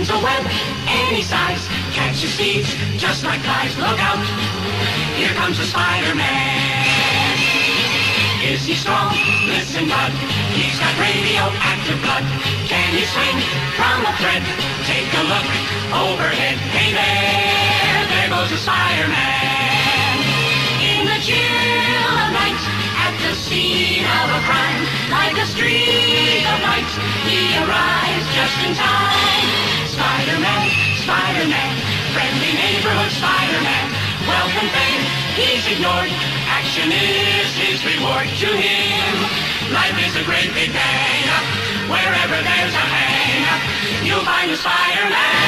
spins a web any size, catches thieves just like flies. Look out, here comes the Spider-Man. Is he strong? Listen, bud, he's got radioactive blood. Can he swing from a thread? Take a look overhead. Hey there goes the Spider-Man. In the chill of night, at the scene of a crime, like a streak of light, he arrives just in time. Spider-Man, Spider-Man, friendly neighborhood Spider-Man. Wealth and fame, he's ignored. Action is his reward to him. Life is a great big bang. Wherever there's a hang, you'll find a Spider-Man.